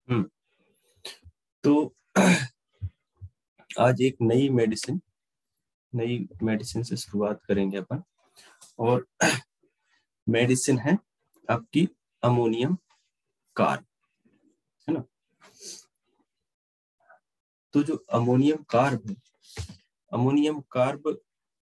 हम्म। तो आज एक नई मेडिसिन से शुरुआत करेंगे अपन। और मेडिसिन है आपकी अमोनियम कार्ब, है ना। तो जो अमोनियम कार्ब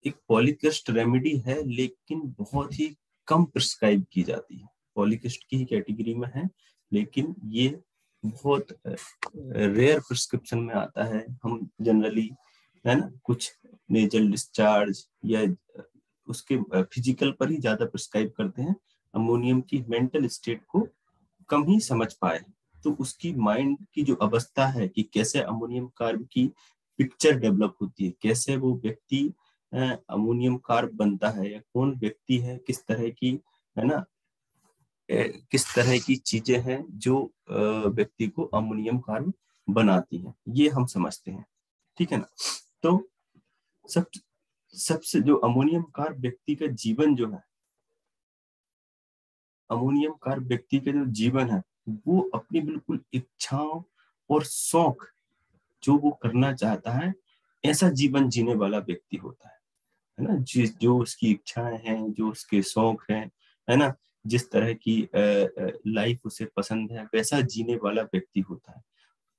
एक पॉलीकिस्ट रेमेडी है, लेकिन बहुत ही कम प्रिस्क्राइब की जाती है। पॉलीकिस्ट की ही कैटेगरी में है, लेकिन ये बहुत रेयर प्रिस्क्रिप्शन में आता है। हम जनरली, है ना, कुछ नेजल डिस्चार्ज या उसके फिजिकल पर ही ज्यादा प्रिस्क्राइब करते हैं। अमोनियम की मेंटल स्टेट को कम ही समझ पाए। तो उसकी माइंड की जो अवस्था है कि कैसे अमोनियम कार्ब की पिक्चर डेवलप होती है, कैसे वो व्यक्ति अमोनियम कार्ब बनता है, या कौन व्यक्ति है, किस तरह की, है ना, किस तरह की चीजें हैं जो व्यक्ति को अमोनियम कार्ब बनाती हैं, ये हम समझते हैं। ठीक है ना। तो सब सबसे जो अमोनियम कार्ब व्यक्ति का जीवन जो है, अमोनियम कार्ब व्यक्ति का जो जीवन है, वो अपनी बिल्कुल इच्छाओं और शौक जो वो करना चाहता है, ऐसा जीवन जीने वाला व्यक्ति होता है ना। जो उसकी इच्छाएं हैं, जो उसके शौक हैं, है ना, जिस तरह की लाइफ उसे पसंद है, वैसा जीने वाला व्यक्ति होता है।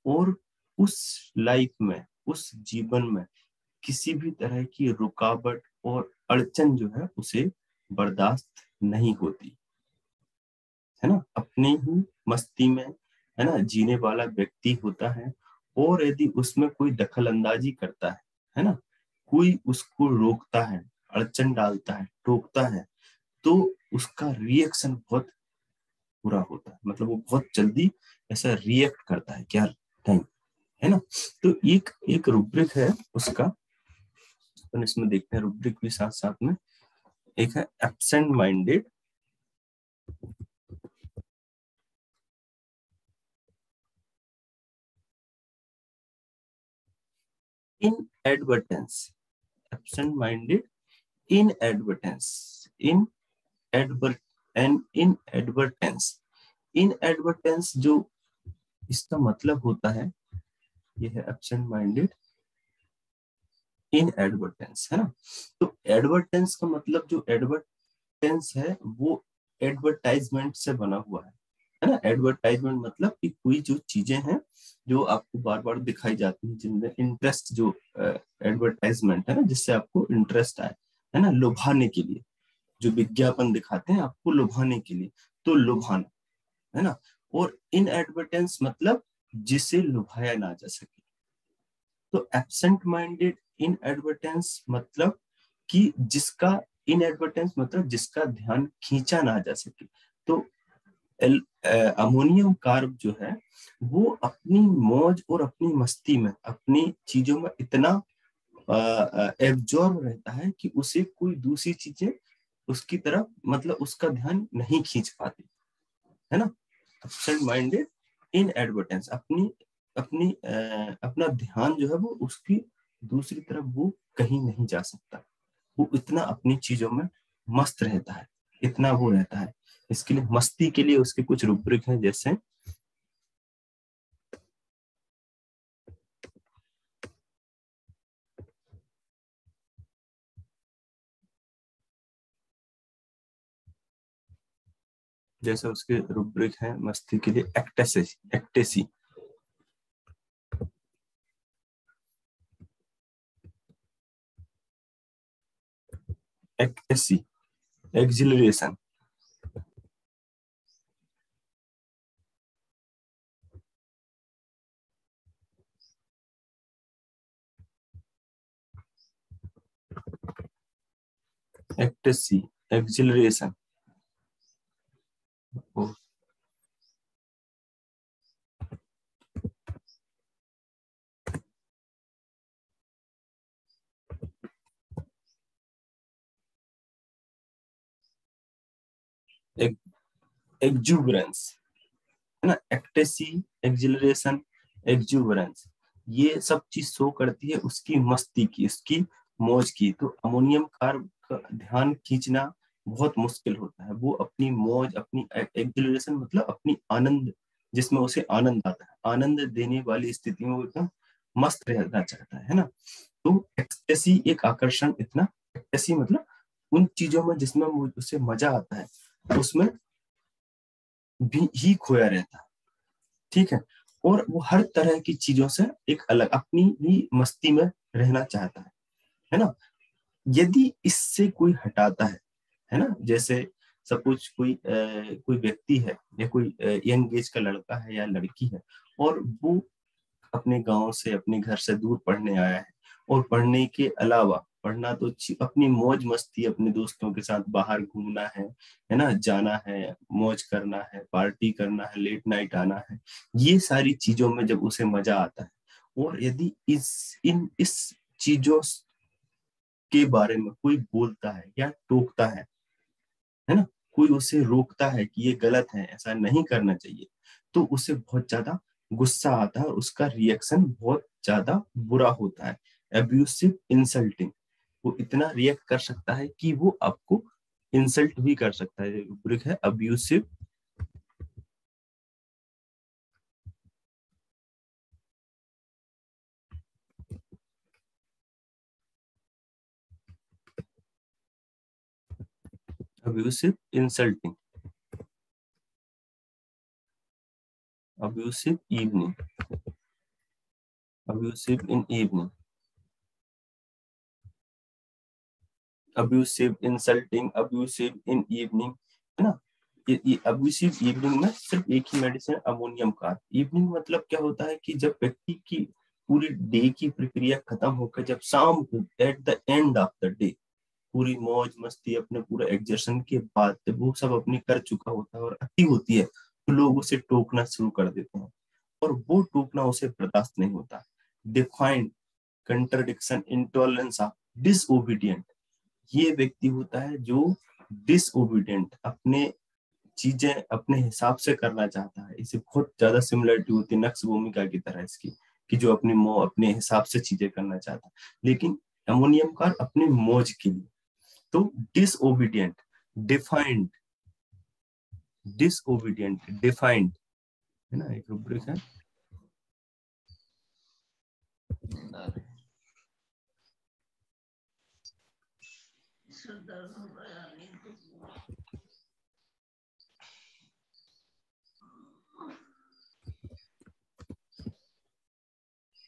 और उस लाइफ में, उस जीवन में किसी भी तरह की रुकावट और अड़चन जो है उसे बर्दाश्त नहीं होती, है ना। अपनी ही मस्ती में, है ना, जीने वाला व्यक्ति होता है। और यदि उसमें कोई दखल अंदाजी करता है ना, कोई उसको रोकता है, अड़चन डालता है, टोकता है, तो उसका रिएक्शन बहुत बुरा होता है। मतलब वो बहुत जल्दी ऐसा रिएक्ट करता है, क्या नहीं, है ना। तो एक एक रूब्रिक है उसका, अपन इसमें देखते हैं रूब्रिक भी साथ साथ में। एक है absent minded, inadvertence, absent minded inadvertence, in advert and inadvertence. Inadvertence जो इसका मतलब होता है, ये है एब्सेंट माइंडेड इनएडवर्टेंस, है ना। तो एडवर्टेंस का मतलब, जो एडवर्टेंस है वो एडवर्टाइजमेंट से बना हुआ है ना। एडवर्टाइजमेंट मतलब कि कोई जो चीजें हैं जो आपको बार बार दिखाई जाती हैं, जिनमें इंटरेस्ट, जो एडवर्टाइजमेंट है ना, जिससे आपको इंटरेस्ट आए, है ना, लुभाने के लिए, जो विज्ञापन दिखाते हैं आपको लुभाने के लिए, तो लुभाना, है ना। और इन एडवर्टेंस मतलब जिसे लुभाया ना जा सके। तो एब्सेंट माइंडेड इन एडवर्टेंस मतलब कि जिसका, इन एडवर्टेंस मतलब जिसका ध्यान खींचा ना जा सके। तो अमोनियम कार्ब जो है, वो अपनी मौज और अपनी मस्ती में, अपनी चीजों में इतना एब्जॉर्ब रहता है कि उसे कोई दूसरी चीजें उसकी तरफ, मतलब उसका ध्यान नहीं खींच पाती, है ना। एब्सेंट माइंडेड इन एडवर्टेंस, अपनी अपनी अपना ध्यान जो है वो उसकी दूसरी तरफ वो कहीं नहीं जा सकता। वो इतना अपनी चीजों में मस्त रहता है, इतना वो रहता है। इसके लिए, मस्ती के लिए उसके कुछ रूब्रिक हैं, जैसे जैसे उसके रूब्रिक हैं मस्ती के लिए, ecstasy, ecstasy, ecstasy, acceleration, ecstasy, acceleration, एक्जुबरेंस, है ना। एक्टेसी, एक्सिलरेशन, एक्जुबरेंस, ये सब चीज शो करती है उसकी मस्ती की, उसकी मौज की। तो अमोनियम कार्ब का ध्यान खींचना बहुत मुश्किल होता है। वो अपनी मौज, अपनी एक्सिलरेशन मतलब अपनी आनंद जिसमें उसे आनंद आता है, आनंद देने वाली स्थिति में वो एकदम मस्त रहना चाहता है ना। तो एक्सटेसी एक आकर्षण, इतना एक्सटेसी मतलब उन चीजों में जिसमें उसे मजा आता है उसमें भी ही खोया रहता है, ठीक है। और वो हर तरह की चीजों से एक अलग अपनी ही मस्ती में रहना चाहता है ना। यदि इससे कोई हटाता है ना, जैसे सपोज कोई व्यक्ति है या कोई यंग एज का लड़का है या लड़की है, और वो अपने गांव से अपने घर से दूर पढ़ने आया है, और पढ़ने के अलावा, पढ़ना तो अपनी मौज मस्ती अपने दोस्तों के साथ बाहर घूमना है ना, जाना है, मौज करना है, पार्टी करना है, लेट नाइट आना है, ये सारी चीजों में जब उसे मजा आता है, और यदि इस चीजों के बारे में कोई बोलता है या टोकता है ना, कोई उसे रोकता है कि ये गलत है, ऐसा नहीं करना चाहिए, तो उसे बहुत ज्यादा गुस्सा आता है और उसका रिएक्शन बहुत ज्यादा बुरा होता है। अब्यूसिव इंसल्टिंग, वो इतना रिएक्ट कर सकता है कि वो आपको इंसल्ट भी कर सकता है। रुब्रिक है abusive abusive insulting, abusive evening, abusive in evening, abusive insulting, abusive in evening, है ना। ये अब्यूसिव इवनिंग में सिर्फ एक ही मेडिसिन अमोनियम कार्ब। इवनिंग मतलब क्या होता है कि जब व्यक्ति की पूरी डे की प्रक्रिया खत्म होकर जब शाम को at the end of the day पूरी मौज मस्ती अपने पूरे एग्जर्शन के बाद जब वो सब अपनी कर चुका होता है और अति होती है, तो लोग उसे टोकना शुरू कर देते हैं, और वो टोकना उसे बर्दाश्त नहीं होता। Defined contradiction intolerance of disobedient, ये व्यक्ति होता है जो डिसओबीडियंट, अपने चीजें अपने हिसाब से करना चाहता है। इसे बहुत ज्यादा सिमिलरिटी होती है नक्श भूमिका की तरह इसकी, कि जो अपने हिसाब से चीजें करना चाहता है, लेकिन अमोनियम कार अपने मौज के लिए। तो डिसओबीडियंट, डिफाइंड, डिसओबीडियंट, डिफाइंड, है ना, एक रूब्रिक है।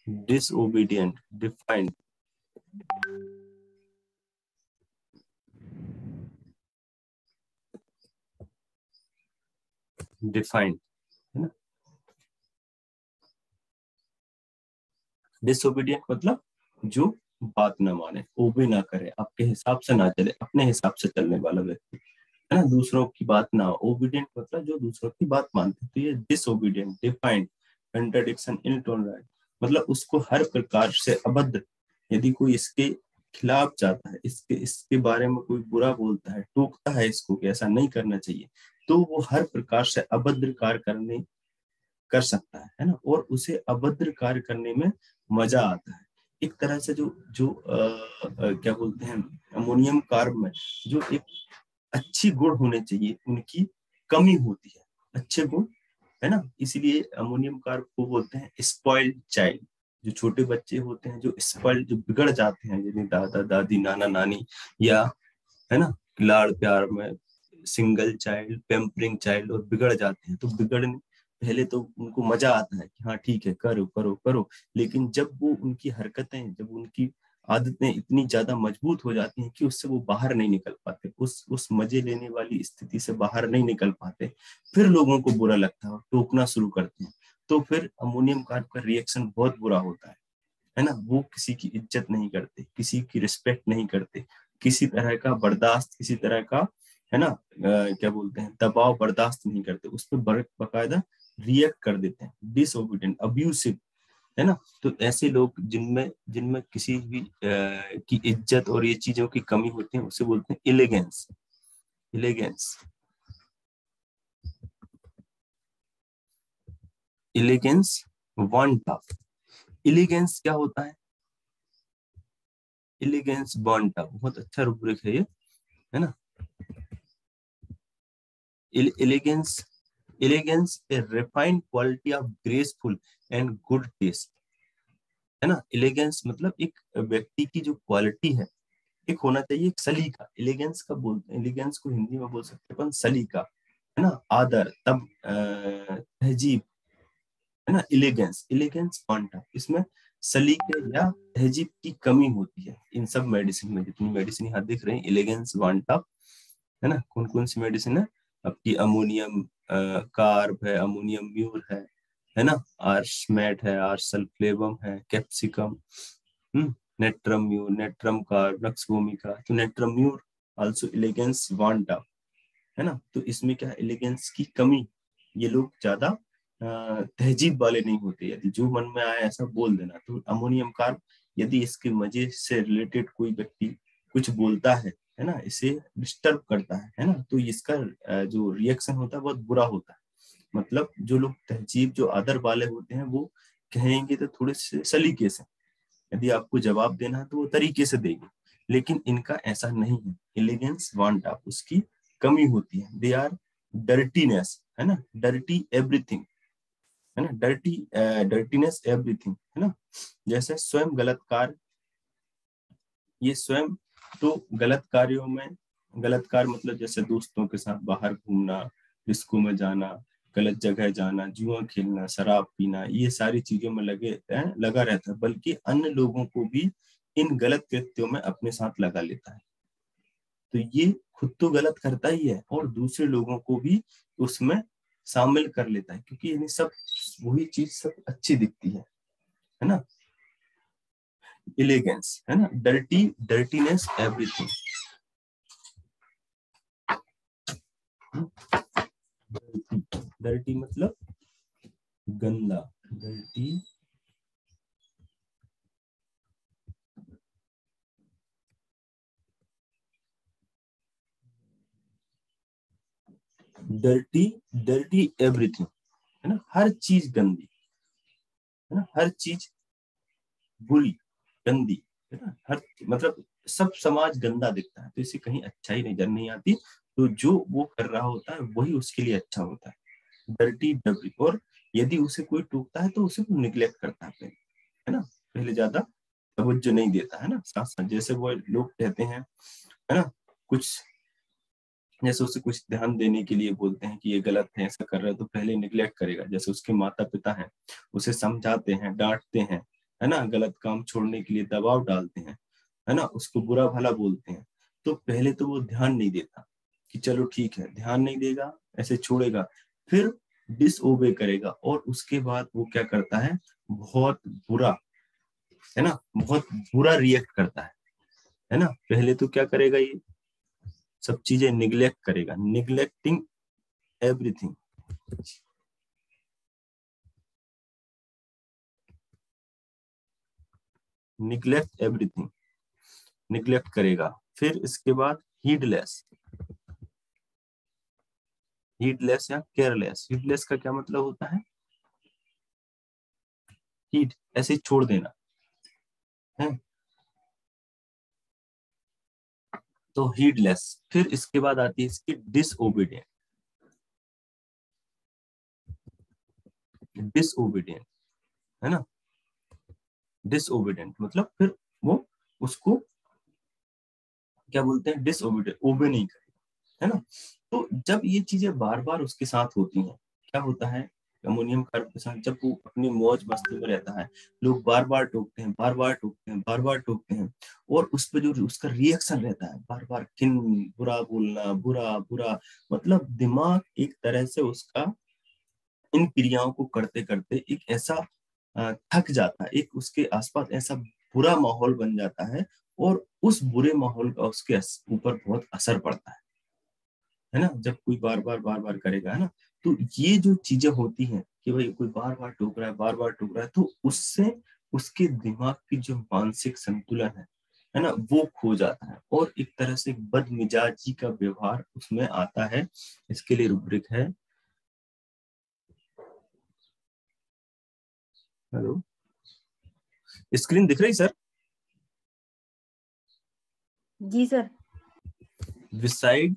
डिसओबीडियंट, डिफाइंड, डिफाइंड, है ना। डिसओबीडियंट मतलब जो बात ना माने, ओबे ना करे, आपके हिसाब से ना चले, अपने हिसाब से चलने वाला व्यक्ति, है ना, दूसरों की बात ना। ओबीडियंट मतलब जो दूसरों की बात मानते हैं। तो ये डिसओबीडियंट, डिफाइंड, कंट्राडिक्शन, इनटॉलरेंट मतलब उसको हर प्रकार से अभद्र, यदि कोई इसके खिलाफ जाता है, इसके इसके बारे में कोई बुरा बोलता है, टोकता है इसको कि ऐसा नहीं करना चाहिए, तो वो हर प्रकार से अभद्र कार्य करने कर सकता है ना, और उसे अभद्र कार्य करने में मजा आता है। एक तरह से जो जो क्या बोलते हैं, अमोनियम कार्ब में जो एक अच्छी गुण होने चाहिए उनकी कमी होती है, अच्छे गुण, है ना। इसलिए अमोनियम कार्ब को बोलते हैं स्पॉइल्ड चाइल्ड। जो छोटे बच्चे होते हैं जो स्पॉइल्ड, जो बिगड़ जाते हैं, जिन्हें दादा दादी नाना नानी या, है ना, लाड़ प्यार में सिंगल चाइल्ड, पेम्परिंग चाइल्ड, और बिगड़ जाते हैं, तो बिगड़ने पहले तो उनको मजा आता है कि हाँ ठीक है, करो करो करो, लेकिन जब वो उनकी हरकतें, जब उनकी आदतें इतनी ज्यादा मजबूत हो जाती हैं कि उससे वो बाहर नहीं निकल पाते, उस मजे लेने वाली स्थिति से बाहर नहीं निकल पाते, फिर लोगों को बुरा लगता है और टोकना शुरू करते हैं, तो फिर अमोनियम कार्ब का रिएक्शन बहुत बुरा होता है ना। वो किसी की इज्जत नहीं करते, किसी की रिस्पेक्ट नहीं करते, किसी तरह का बर्दाश्त, किसी तरह का, है ना, क्या बोलते हैं, दबाव बर्दाश्त नहीं करते, उस पर बकायदा रिएक्ट कर देते हैं। डिसओबीडियंट, अब्यूसिव, है ना। तो ऐसे लोग जिनमें जिनमें किसी भी की इज्जत और ये चीजों की कमी होती है, उसे बोलते हैं इलेगेंस, इलेगेंस, इलेगेंस, वांट ऑफ। इलेगेंस क्या होता है? इलेगेंस वांट ऑफ, बहुत अच्छा रूब्रिक है ये, है ना। Elegance elegance a refined quality of graceful and good taste, है ना। एलिगेंस मतलब एक व्यक्ति की जो क्वालिटी है, एक होना चाहिए एक सलीका। एलिगेंस का बोलते हैं, एलिगेंस को हिंदी में बोल सकते हैं अपन सलीका, है ना, आदर, तब तहजीब, है ना। एलिगेंस, एलिगेंस क्वांटा, इसमें सलीके या तहजीब की कमी होती है। इन सब मेडिसिन में, जितनी मेडिसिन यहाँ दिख रही है, एलिगेंस वांटा, है ना। कौन कौन सी मेडिसिन है आपकी? अमोनियम कार्ब है, अमोनियम म्यूर है ना, आर्समेट है, आर्सल्फ्लेवम है, capsicum, natrum mur, natrum carb, nux vomica. तो नेट्रम म्यूर आल्सो एलिगेंस वांटा, है ना। तो इसमें क्या है, एलिगेंस की कमी, ये लोग ज्यादा तहजीब वाले नहीं होते, यदि जो मन में आया ऐसा बोल देना। तो अमोनियम कार्ब, यदि इसके मजे से रिलेटेड कोई व्यक्ति कुछ बोलता है ना, इसे डिस्टर्ब करता है ना, तो इसका जो रिएक्शन होता है बहुत बुरा होता है। मतलब जो लोग तहजीब, जो आदर वाले होते हैं, वो कहेंगे तो थोड़े से सलीके से, यदि आपको जवाब देना है तो वो तरीके से देंगे। लेकिन इनका ऐसा नहीं है, एलिगेंस वांट आप, उसकी कमी होती है। दे आर डर्टीनेस, है ना, डर्टी एवरीथिंग, है ना, डर्टीनेस एवरीथिंग, है ना। जैसे स्वयं गलत कार्य, ये स्वयं तो गलत कार्यों में, गलत कार्य मतलब जैसे दोस्तों के साथ बाहर घूमना, डिस्को में जाना, गलत जगह जाना, जुआ खेलना, शराब पीना, ये सारी चीजों में लगा रहता है, बल्कि अन्य लोगों को भी इन गलत कृत्यों में अपने साथ लगा लेता है। तो ये खुद तो गलत करता ही है और दूसरे लोगों को भी उसमें शामिल कर लेता है, क्योंकि इन्हें सब वही चीज सब अच्छी दिखती है ना। एलिगेंस, है ना, डर्टीनेस एवरीथिंग। डर्टी मतलब गंदा, डर्टी, डर्टी, डर्टी एवरीथिंग, है ना, हर चीज गंदी, है ना, हर चीज बुरी, गंदी, है ना, हर मतलब सब समाज गंदा दिखता है, तो इसे कहीं अच्छाई नजर नहीं आती। तो जो वो कर रहा होता है वही उसके लिए अच्छा होता है, डर्टी डबरी। और यदि उसे कोई टोकता है तो उसे वो निग्लेक्ट करता है ना, पहले ज्यादा तवज्जो नहीं देता, है ना। साथ साथ जैसे वो लोग कहते हैं, है ना, कुछ जैसे उसे कुछ ध्यान देने के लिए बोलते हैं कि ये गलत है, ऐसा कर रहा है, तो पहले निग्लेक्ट करेगा। जैसे उसके माता पिता हैं, उसे समझाते हैं, डांटते हैं, है ना, गलत काम छोड़ने के लिए दबाव डालते हैं, है ना, उसको बुरा भला बोलते हैं, तो पहले तो वो ध्यान नहीं देता कि चलो ठीक है, ध्यान नहीं देगा, ऐसे छोड़ेगा, फिर डिसओबे करेगा, और उसके बाद वो क्या करता है, बहुत बुरा, है ना, बहुत बुरा रिएक्ट करता है ना। पहले तो क्या करेगा, ये सब चीजें निग्लेक्ट करेगा, neglecting everything, neglect everything, neglect करेगा। फिर इसके बाद हीडलेस, हीडलेस या केयरलेस। हीडलेस का क्या मतलब होता है, हीड ऐसे ही छोड़ देना है, तो हीडलेस। फिर इसके बाद आती है इसकी डिसओबीडियंट, डिसओबीडियंट, है ना, डिसओबीडियंट मतलब फिर वो उसको क्या बोलते हैं, डिसओबीडियंट, ओबे नहीं करेगा, है ना। तो जब ये चीजें बार बार उसके साथ होती हैं, क्या होता है, अमोनियम कार्ब के साथ जब वो अपनी मौज मस्ती में रहता है, लोग बार बार टोकते हैं, बार बार टोकते हैं, बार बार टोकते हैं, और उस पर जो उसका रिएक्शन रहता है, बार बार किन, बुरा बोलना, बुरा बुरा, मतलब दिमाग एक तरह से उसका इन क्रियाओं को करते करते एक ऐसा थक जाता है, एक उसके आसपास ऐसा बुरा माहौल बन जाता है, और उस बुरे माहौल का उसके ऊपर बहुत असर पड़ता है ना, जब कोई बार बार करेगा, है ना। तो ये जो चीजें होती हैं कि भाई कोई बार बार टोक रहा है, बार बार टोक रहा है, तो उससे उसके दिमाग की जो मानसिक संतुलन है ना, वो खो जाता है, और एक तरह से बदमिजाजी का व्यवहार उसमें आता है। इसके लिए रुब्रिक है, हेलो, स्क्रीन दिख रही सर? जी sir. beside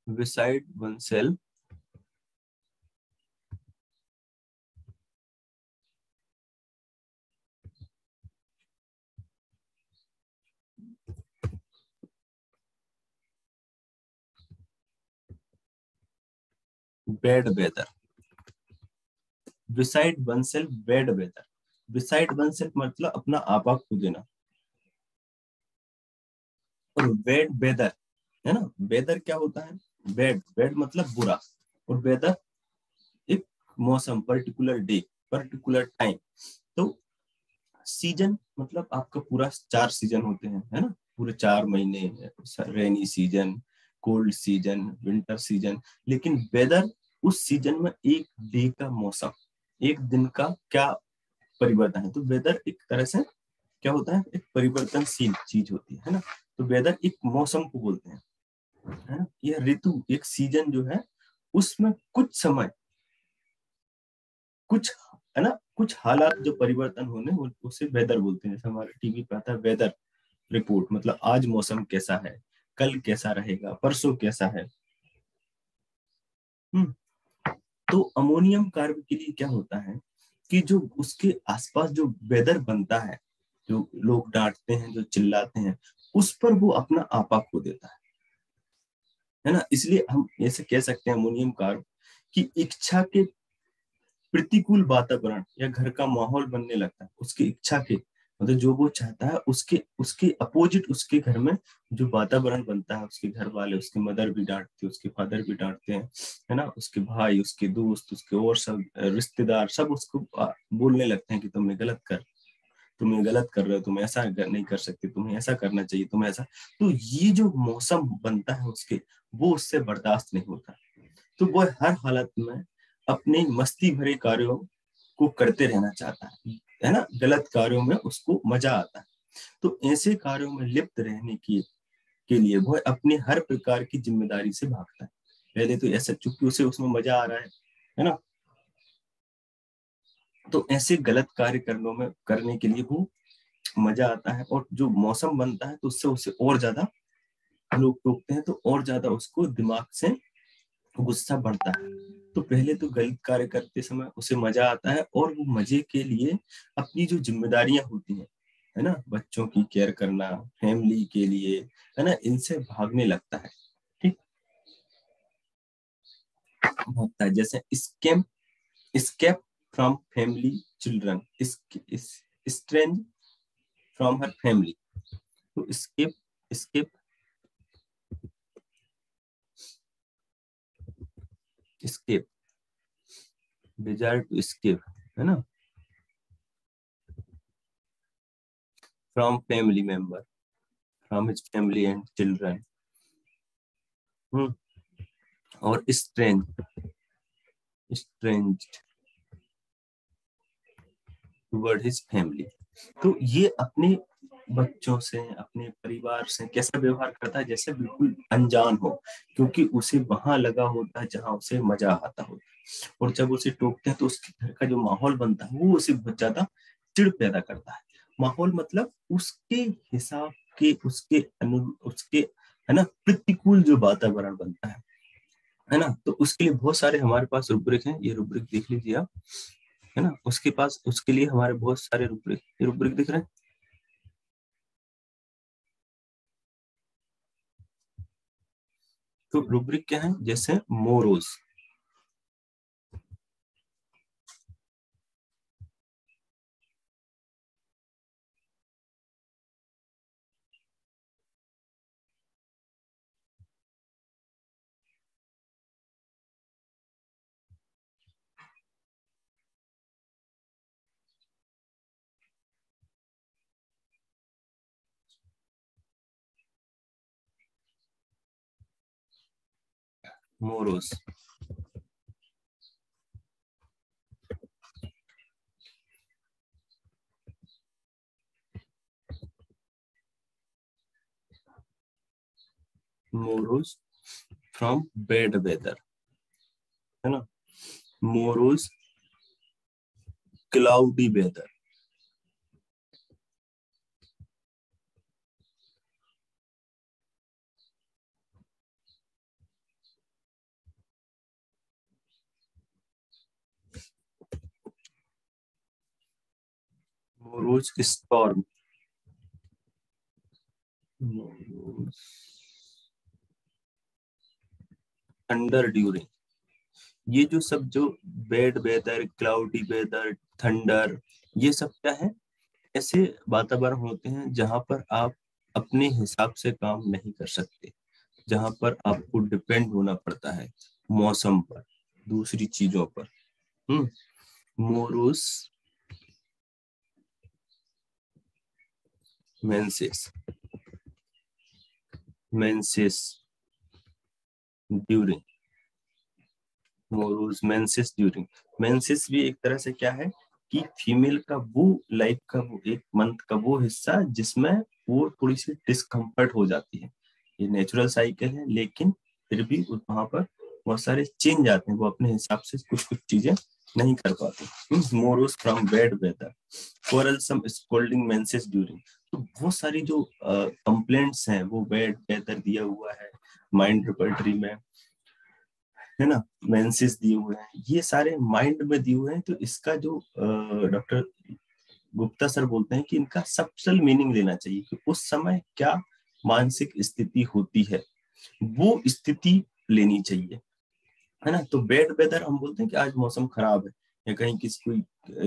beside oneself, bad weather, beside oneself bad weather, beside oneself मतलब अपना आपा खो देना, और बैड वेदर है ना, वेदर क्या होता है, बैड, बैड मतलब बुरा, और वेदर एक मौसम, पर्टिकुलर डे, पर्टिकुलर टाइम। तो सीजन मतलब आपका पूरा 4 सीजन होते हैं, है ना, पूरे 4 महीने, rainy season, cold season, winter season. लेकिन वेदर उस सीजन में एक डे का मौसम, एक दिन का क्या परिवर्तन है। तो वेदर एक तरह से क्या होता है, एक परिवर्तनशील चीज होती है ना। तो वेदर एक मौसम को बोलते हैं, है ना। यह ऋतु, एक सीजन जो है, उसमें कुछ समय, कुछ, है ना, कुछ हालात जो परिवर्तन होने, उसे वेदर बोलते हैं। जैसे हमारे टीवी पे आता है वेदर रिपोर्ट, मतलब आज मौसम कैसा है, कल कैसा रहेगा, परसों कैसा है। हम्म। तो अमोनियम कार्ब के लिए क्या होता है कि जो उसके आसपास जो वेदर बनता है, जो लोग डांटते हैं, जो चिल्लाते हैं, उस पर वो अपना आपा खो देता है ना। इसलिए हम ऐसे कह सकते हैं अमोनियम कार्ब की इच्छा के प्रतिकूल वातावरण या घर का माहौल बनने लगता है, उसकी इच्छा के, मतलब जो वो चाहता है उसके उसके अपोजिट उसके घर में जो वातावरण बनता है, उसके घर वाले, उसके मदर भी डांटते हैं, उसके फादर भी डांटते हैं, है ना, उसके भाई, उसके दोस्त, उसके और सब रिश्तेदार सब उसको बोलने लगते हैं कि तुमने गलत कर, तुम ये गलत कर रहे हो, तुम ऐसा नहीं कर सकते, तुम्हें ऐसा करना चाहिए, तुम्हें ऐसा। तो ये जो मौसम बनता है उसके, वो उससे बर्दाश्त नहीं होता। तो वो हर हालत में अपने मस्ती भरे कार्यों को करते रहना चाहता है ना, गलत कार्यों में उसको मजा आता है। तो ऐसे कार्यों में लिप्त रहने की के लिए वो अपनी हर प्रकार की जिम्मेदारी से भागता है। पहले तो ऐसा, चूंकि उसे उसमें मजा आ रहा है ना, तो ऐसे गलत कार्य करने के लिए वो मजा आता है, और जो मौसम बनता है तो उससे उसे और ज्यादा लोग टोकते हैं, तो और ज्यादा उसको दिमाग से गुस्सा बढ़ता है। तो पहले तो गलत कार्य करते समय उसे मजा आता है, और वो मजे के लिए अपनी जो जिम्मेदारियां होती हैं, है ना, बच्चों की केयर करना, फैमिली के लिए, है ना, इनसे भागने लगता है। ठीक, भागता है। जैसे escape, escape from family, children, strange from her family. तो escape, escape, escape, desire to escape, है ना, from family member, from his family and children. और strange, strange toward his family. तो ये अपने बच्चों से, अपने परिवार से कैसा व्यवहार करता है, जैसे बिल्कुल अनजान हो, क्योंकि उसे वहां लगा होता है जहां उसे मजा आता हो। और जब उसे टोकते हैं तो उसके घर का जो माहौल बनता है वो उसे बहुत ज्यादा चिढ़ पैदा करता है। माहौल मतलब उसके हिसाब के, उसके, है ना, प्रतिकूल जो वातावरण बनता है ना। तो उसके लिए बहुत सारे हमारे पास रुब्रिक हैं, ये रुब्रिक देख लीजिए आप, है ना। उसके पास, उसके लिए हमारे बहुत सारे रुब्रिक, ये रुब्रिक दिख रहे हैं। तो रुब्रिक क्या है, जैसे morose, morose, morose from bad weather, है ना, morose cloudy weather, morose storm, morose thunder during, ये जो सब जो bad weather, cloudy weather, thunder, ये सब क्या है, ऐसे वातावरण होते हैं जहां पर आप अपने हिसाब से काम नहीं कर सकते, जहां पर आपको डिपेंड होना पड़ता है मौसम पर, दूसरी चीजों पर। मोरूस मेंसिस, मेंसिस ड्यूरिंग, मोरूस मेंसिस ड्यूरिंग। मेंसिस भी एक तरह से क्या है कि फीमेल का वो लाइफ का वो एक मंथ का वो हिस्सा जिसमें वो थोड़ी सी डिस्कम्फर्ट हो जाती है। ये नेचुरल साइकिल है, लेकिन फिर भी वहां पर बहुत सारे चेंज आते हैं, वो अपने हिसाब से कुछ कुछ चीजें नहीं कर पाते। Morose from bad weather, quarrelsome scolding menses during. तो बहुत सारी जो कंप्लेंट्स हैं वो बैड वेदर दिया हुआ है माइंड रिपर्टरी में, है ना, मेंसेस दिए हुए हैं, ये सारे माइंड में दिए हुए हैं। तो इसका जो डॉक्टर गुप्ता सर बोलते हैं कि इनका सबसल मीनिंग लेना चाहिए कि उस समय क्या मानसिक स्थिति होती है, वो स्थिति लेनी चाहिए, है ना। तो बैड वेदर हम बोलते हैं कि आज मौसम खराब है, या कहीं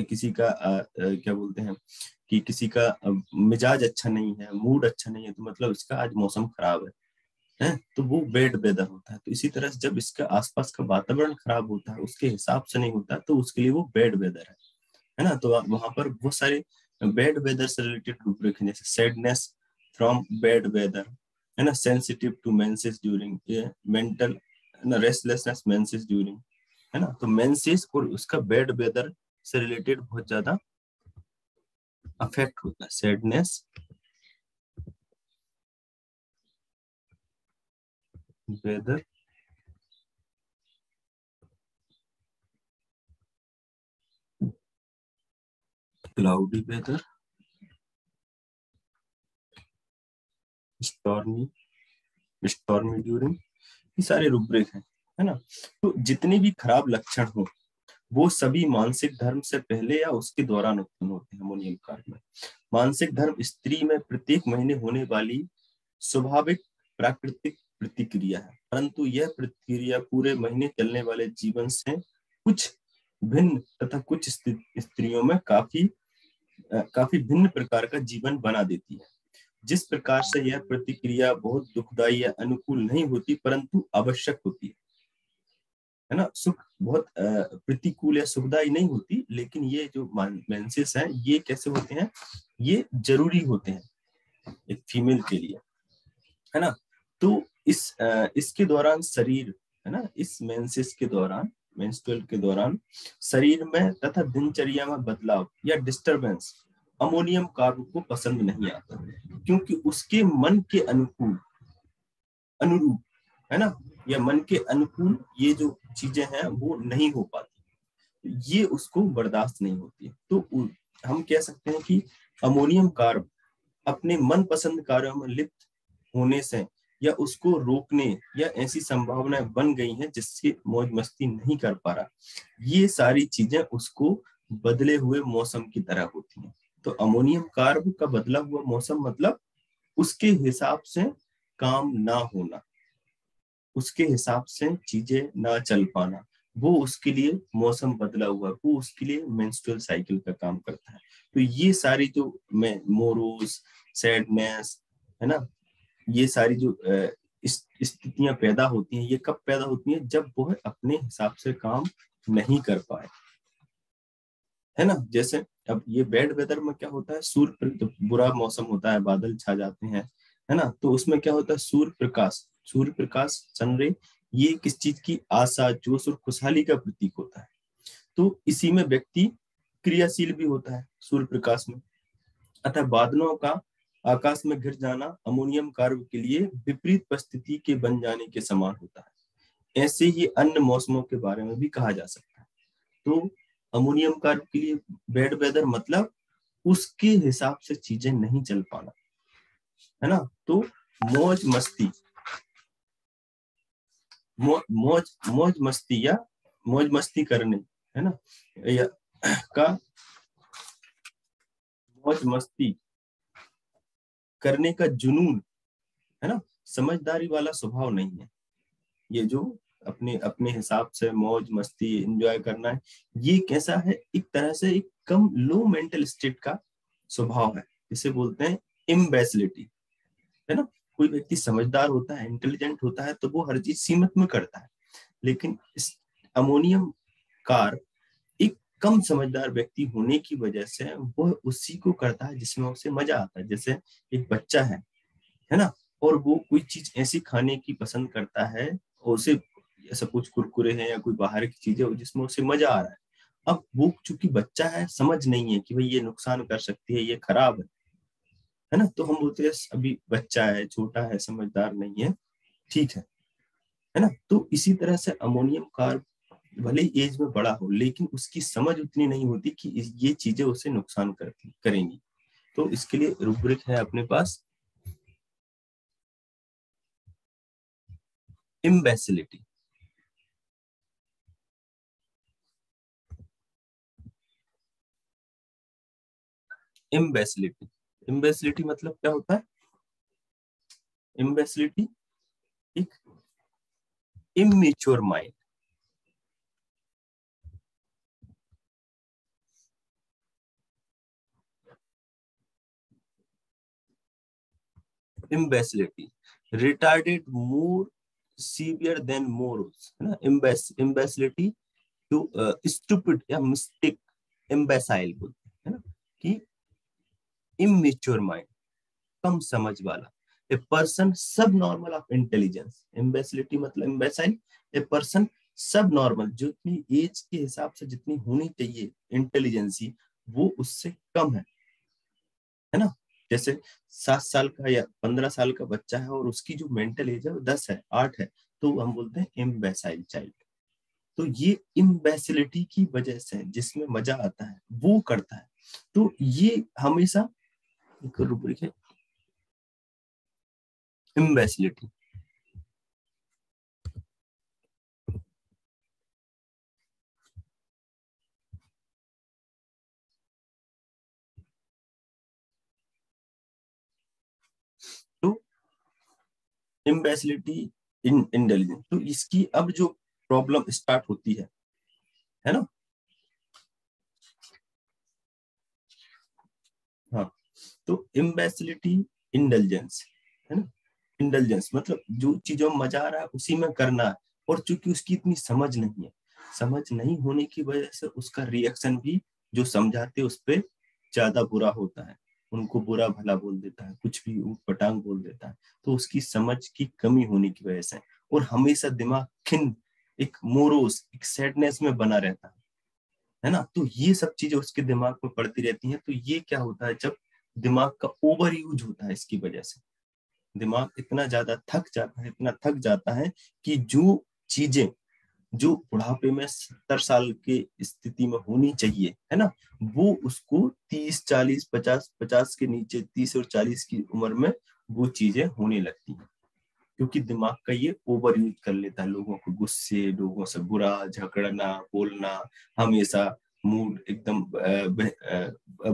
किसी का क्या बोलते हैं कि किसी का मिजाज अच्छा नहीं है, मूड अच्छा नहीं है, तो मतलब इसका आज मौसम खराब है, तो वो बैड वेदर होता है। तो इसी तरह से जब इसका आसपास का वातावरण खराब होता है, उसके हिसाब से नहीं होता, तो उसके लिए वो बैड वेदर है ना। तो वहां पर बहुत सारे बैड वेदर से रिलेटेड रूब्रिक हैं, जैसे सैडनेस फ्रॉम बैड वेदर, है ना, सेंसिटिव टू मेंसेस ड्यूरिंग, ये मेंटल, है ना, रेस्टलेसनेस मेंसेस ड्यूरिंग, है ना। तो मेंसेस और उसका बैड वेदर से रिलेटेड बहुत ज्यादा अफेक्ट होता है, sadness, weather, cloudy weather, stormy, stormy during, ये सारे रूब्रिक हैं, है ना। तो जितने भी खराब लक्षण हो वो सभी मानसिक धर्म से पहले या उसके दौरान उत्पन्न होते हैं अमोनियम कार्ब में। मानसिक धर्म स्त्री में प्रत्येक महीने होने वाली स्वाभाविक प्राकृतिक प्रतिक्रिया है, परंतु यह प्रतिक्रिया पूरे महीने चलने वाले जीवन से कुछ भिन्न तथा कुछ स्त्रियों में काफी भिन्न प्रकार का जीवन बना देती है। जिस प्रकार से यह प्रतिक्रिया बहुत दुखदायी या अनुकूल नहीं होती, परंतु आवश्यक होती है ना, सुख बहुत प्रतिकूल या सुखदायी नहीं होती, लेकिन ये जो मेंसेस हैं ये कैसे होते हैं, ये जरूरी होते हैं एक फीमेल के लिए, है ना। तो इसके दौरान शरीर, है ना, इस मेंसेस के दौरान, मेंस्ट्रुअल के दौरान शरीर में तथा दिनचर्या में बदलाव या डिस्टरबेंस अमोनियम कार्ब को पसंद नहीं आता, क्योंकि उसके मन के अनुरूप, है ना, या मन के अनुकूल ये जो चीजें हैं वो नहीं हो पाती, ये उसको बर्दाश्त नहीं होती है। तो हम कह सकते हैं कि अमोनियम कार्ब अपने मनपसंद कार्यों में लिप्त होने से या उसको रोकने या ऐसी संभावनाएं बन गई हैं जिससे मौज मस्ती नहीं कर पा रहा, ये सारी चीजें उसको बदले हुए मौसम की तरह होती हैं। तो अमोनियम कार्ब का बदला हुआ मौसम मतलब उसके हिसाब से काम ना होना, उसके हिसाब से चीजें ना चल पाना, वो उसके लिए मौसम बदला हुआ, वो उसके लिए मेंस्ट्रुअल साइकिल का काम करता है। तो ये सारी जो मोरोस, सैडनेस, है ना, ये सारी जो स्थितियां पैदा होती हैं, ये कब पैदा होती हैं, जब वो अपने हिसाब से काम नहीं कर पाए, है ना। जैसे अब ये बैड वेदर में क्या होता है, तो बुरा मौसम होता है, बादल छा जाते हैं, है ना, तो उसमें क्या होता है, सूर्य प्रकाश, सनरे, ये किस चीज की, आशा, जोश और खुशहाली का प्रतीक होता है। तो इसी में व्यक्ति क्रियाशील भी होता है सूर्य प्रकाश में। अतः बादलों का आकाश में घिर जाना अमोनियम कार्ब के लिए विपरीत परिस्थिति के बन जाने के समान होता है। ऐसे ही अन्य मौसमों के बारे में भी कहा जा सकता है। तो अमोनियम कार्ब के लिए बैड वेदर मतलब उसके हिसाब से चीजें नहीं चल पाना, है ना। तो मौज मस्ती, मौज मस्ती या मौज मस्ती करने, है ना, या का मौज मस्ती करने का जुनून, है ना, समझदारी वाला स्वभाव नहीं है। ये जो अपने अपने हिसाब से मौज मस्ती एंजॉय करना है, ये कैसा है, एक तरह से एक कम लो मेंटल स्टेट का स्वभाव है, इसे बोलते हैं इम्बेसिलिटी, है ना। कोई व्यक्ति समझदार होता है, इंटेलिजेंट होता है, तो वो हर चीज सीमित में करता है, लेकिन इस अमोनियम कार एक कम समझदार व्यक्ति होने की वजह से वो उसी को करता है जिसमें उसे मजा आता है। जैसे एक बच्चा है ना, और वो कोई चीज ऐसी खाने की पसंद करता है, और उसे ऐसा कुछ कुरकुरे हैं या कोई बाहर की चीजें हो जिसमें उसे मजा आ रहा है। अब वो चूंकि बच्चा है, समझ नहीं है कि भाई ये नुकसान कर सकती है, ये खराब है ना, तो हम बोलते हैं अभी बच्चा है, छोटा है, समझदार नहीं है, ठीक है ना। तो इसी तरह से अमोनियम कार्ब भले ही एज में बड़ा हो, लेकिन उसकी समझ उतनी नहीं होती कि ये चीजें उसे नुकसान करती करेंगी। तो इसके लिए रूब्रिक है अपने पास, इम्बेसिलिटी। इम्बेसिलिटी, इम्बेसिलिटी मतलब क्या होता है? इम्बेसिलिटी एक immature mind. Imbecility retarded more severe than morals, है ना। इम्बेसिलिटी टू स्टूपिड या मिस्टेक, इम्बेसाइल बोलते हैं, है ना, कि इमेच्योर माइंड, कम समझ वाला। ए पर्सन सब नॉर्मल ऑफ इंटेलिजेंस, इम्बेसिलिटी मतलब इम्बेसाइल, ए पर्सन सब नॉर्मल, जो इतनी एज के हिसाब से जितनी होनी चाहिए इंटेलिजेंसी, वो उससे कम है ना। जैसे 7 साल का या 15 साल का बच्चा है और उसकी जो मेंटल एज है वो 10 है, 8 है, तो हम बोलते हैं इम्बेसाइल चाइल्ड। तो ये इम्बेसिलिटी की वजह से जिसमें मजा आता है वो करता है। तो ये हमेशा एक रूब्रिक है, इम्बेसिलिटी। तो इम्बेसिलिटी इन इंटेलिजेंस, तो इसकी अब जो प्रॉब्लम स्टार्ट होती है ना। हाँ, तो इम्बेसिलिटी इंटेलिजेंस, है ना। इंटेलिजेंस मतलब जो चीजों में मजा आ रहा है उसी में करना है, और चूंकि उसकी इतनी समझ नहीं है, समझ नहीं होने की वजह से उसका रिएक्शन भी जो समझाते उस पर ज्यादा बुरा होता है, उनको बुरा भला बोल देता है, कुछ भी ऊट पटांग बोल देता है। तो उसकी समझ की कमी होने की वजह से, और हमेशा दिमाग खिन्न, एक मोरोस, एक सैडनेस में बना रहता है ना। तो ये सब चीजें उसके दिमाग में पड़ती रहती हैं। तो ये क्या होता है, जब दिमाग का ओवर यूज होता है, इसकी वजह से दिमाग इतना ज्यादा थक जाता है, इतना थक जाता है कि जो चीजें जो बुढ़ापे में 70 साल की स्थिति में होनी चाहिए, है ना, वो उसको 30 40 50 50 के नीचे, 30 और 40 की उम्र में वो चीजें होने लगती हैं, क्योंकि दिमाग का ये ओवर यूज कर लेता है, लोगों को गुस्से, लोगों से बुरा झगड़ना, बोलना, हमेशा मूड एकदम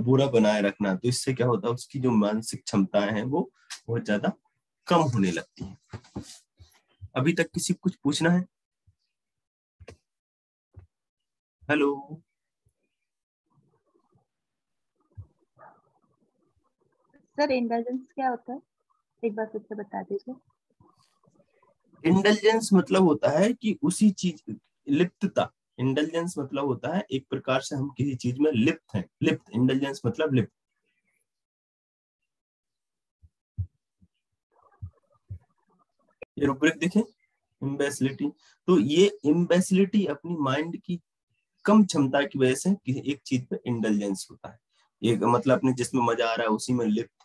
बुरा बनाए रखना। तो इससे क्या होता है, उसकी जो मानसिक क्षमताएं हैं वो बहुत ज्यादा कम होने लगती हैं। अभी तक किसी को कुछ पूछना है? हेलो। सर इंटेलिजेंस क्या होता है, एक बार फिर से बता दीजिए। इंटेलिजेंस मतलब होता है कि उसी चीज, लिप्तता। इंटेलिजेंस मतलब होता है एक प्रकार से हम किसी चीज में लिप्त हैं, लिप्त, इंटेलिजेंस मतलब लिप्त। ये रूब्रिक देखें, इम्बेसिलिटी। तो ये इम्बेसिलिटी अपनी माइंड की कम क्षमता की वजह से किसी एक चीज पे इंटेलिजेंस होता है, एक मतलब अपने जिसमें मजा आ रहा है उसी में लिप्त